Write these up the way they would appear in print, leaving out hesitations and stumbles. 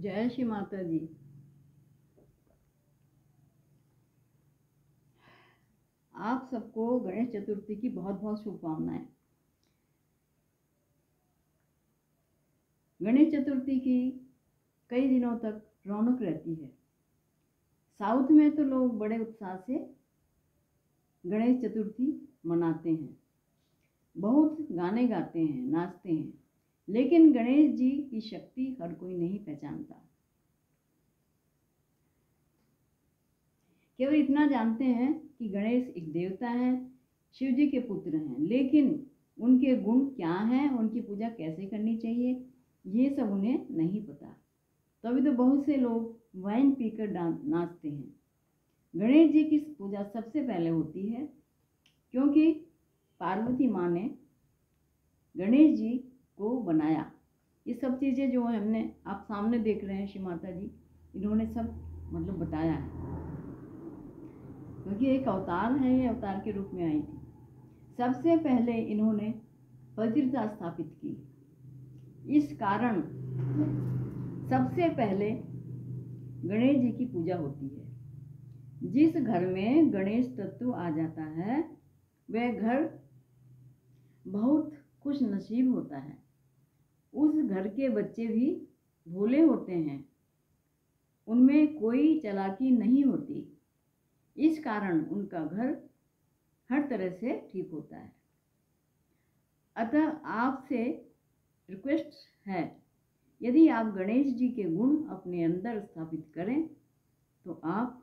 जय श्री माता जी। आप सबको गणेश चतुर्थी की बहुत बहुत शुभकामनाएं। गणेश चतुर्थी की कई दिनों तक रौनक रहती है। साउथ में तो लोग बड़े उत्साह से गणेश चतुर्थी मनाते हैं, बहुत गाने गाते हैं, नाचते हैं, लेकिन गणेश जी की शक्ति हर कोई नहीं पहचानता। केवल इतना जानते हैं कि गणेश एक देवता हैं, शिव जी के पुत्र हैं, लेकिन उनके गुण क्या हैं, उनकी पूजा कैसे करनी चाहिए, ये सब उन्हें नहीं पता। तभी तो बहुत से लोग वाइन पीकर नाचते हैं। गणेश जी की पूजा सबसे पहले होती है, क्योंकि पार्वती माँ ने गणेश जी को बनाया। ये सब चीज़ें जो हमने आप सामने देख रहे हैं, श्री माता जी इन्होंने सब बताया है, क्योंकि एक अवतार है, ये अवतार के रूप में आई थी। सबसे पहले इन्होंने पवित्रता स्थापित की। इस कारण सबसे पहले गणेश जी की पूजा होती है। जिस घर में गणेश तत्व आ जाता है वह घर बहुत खुश नसीब होता है। उस घर के बच्चे भी भोले होते हैं, उनमें कोई चालाकी नहीं होती। इस कारण उनका घर हर तरह से ठीक होता है। अतः आपसे रिक्वेस्ट है, यदि आप गणेश जी के गुण अपने अंदर स्थापित करें तो आप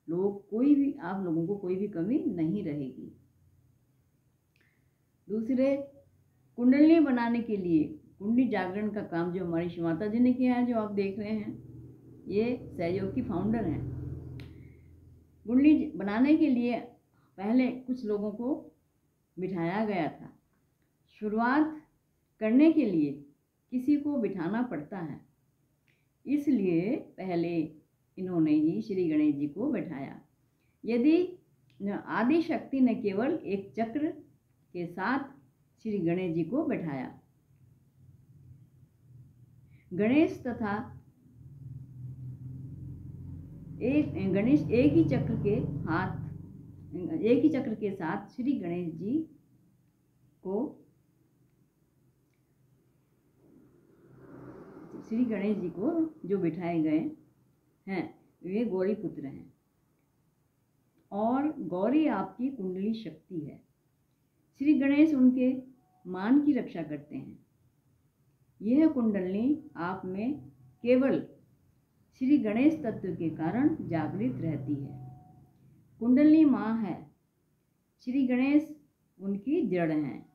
लोगों को कोई भी कमी नहीं रहेगी। दूसरे, कुंडली बनाने के लिए कुंडली जागरण का काम जो हमारी श्री माता जी ने किया है, जो आप देख रहे हैं, ये सहयोग की फाउंडर हैं। कुंडली बनाने के लिए पहले कुछ लोगों को बिठाया गया था। शुरुआत करने के लिए किसी को बिठाना पड़ता है, इसलिए पहले इन्होंने ही श्री गणेश जी को बैठाया। यदि आदि शक्ति ने केवल एक चक्र के साथ श्री गणेश जी को बैठाया। गणेश एक ही चक्र के साथ श्री गणेश जी को जो बिठाए गए हैं वे गौरी पुत्र हैं, और गौरी आपकी कुंडली शक्ति है। श्री गणेश उनके मान की रक्षा करते हैं। यह कुंडली आप में केवल श्री गणेश तत्व के कारण जागृत रहती है। कुंडली माँ है, श्री गणेश उनकी जड़ हैं।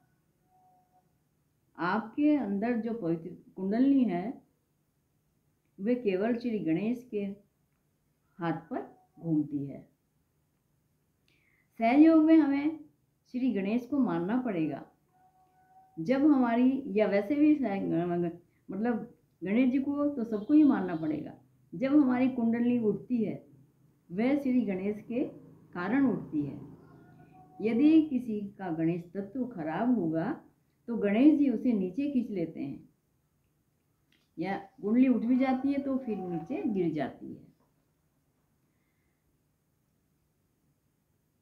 आपके अंदर जो पवित्र कुंडली है वे केवल श्री गणेश के हाथ पर घूमती है। सहयोग में हमें श्री गणेश को मानना पड़ेगा। जब हमारी, या वैसे भी गणेश जी को तो सबको ही मानना पड़ेगा। जब हमारी कुंडली उठती है वह श्री गणेश के कारण उठती है। यदि किसी का गणेश तत्व खराब होगा तो गणेश जी उसे नीचे खींच लेते हैं, या कुंडली उठ भी जाती है तो फिर नीचे गिर जाती है।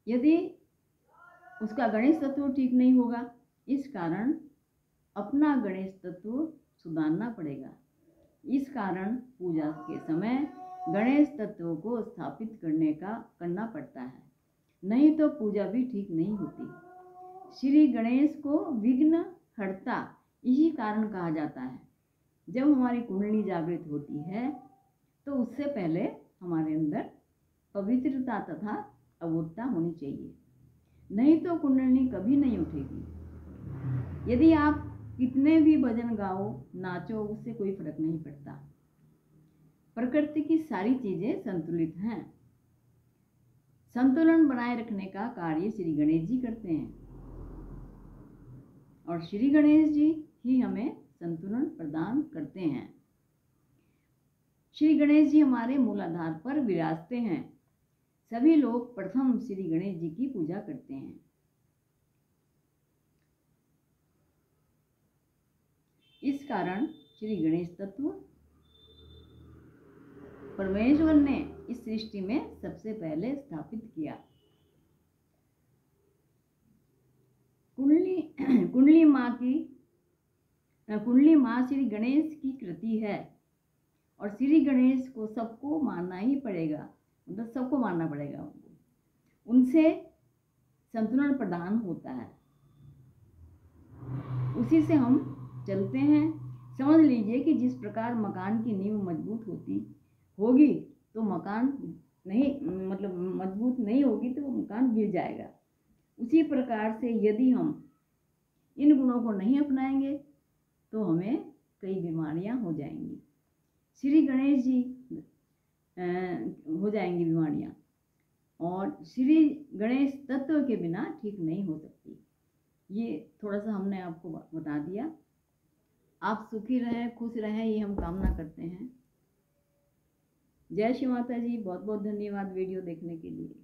यदि उसका गणेश तत्व ठीक नहीं होगा, इस कारण अपना गणेश तत्व सुधारना पड़ेगा। इस कारण पूजा के समय गणेश तत्व को स्थापित करना पड़ता है, नहीं तो पूजा भी ठीक नहीं होती। श्री गणेश को विघ्न हर्ता इसी कारण कहा जाता है। जब हमारी कुंडली जागृत होती है तो उससे पहले हमारे अंदर पवित्रता तथा अवोधता होनी चाहिए, नहीं तो कुंडली कभी नहीं उठेगी। यदि आप कितने भी भजन गाओ, नाचो, उससे कोई फर्क नहीं पड़ता। प्रकृति की सारी चीजें संतुलित हैं। संतुलन बनाए रखने का कार्य श्री गणेश जी करते हैं, और श्री गणेश जी ही हमें संतुलन प्रदान करते हैं। श्री गणेश जी हमारे मूलाधार पर विराजते हैं। सभी लोग प्रथम श्री गणेश जी की पूजा करते हैं। इस कारण श्री गणेश तत्व परमेश्वर ने इस सृष्टि में सबसे पहले स्थापित किया। कुंडली माँ श्री गणेश की कृति है और श्री गणेश को सबको मानना ही पड़ेगा, मतलब सबको मानना पड़ेगा उनको। उनसे संतुलन प्रदान होता है, उसी से हम चलते हैं। समझ लीजिए कि जिस प्रकार मकान की नींव मजबूत होगी तो मकान नहीं, मतलब मजबूत नहीं होगी तो वो मकान गिर जाएगा। उसी प्रकार से यदि हम इन गुणों को नहीं अपनाएंगे तो हमें कई बीमारियां हो जाएंगी। श्री गणेश जी हो जाएंगी बीमारियां, और श्री गणेश तत्व के बिना ठीक नहीं हो सकती। ये थोड़ा सा हमने आपको बता दिया। आप सुखी रहें, खुश रहें, ये हम कामना करते हैं। जय श्री माता जी। बहुत बहुत धन्यवाद वीडियो देखने के लिए।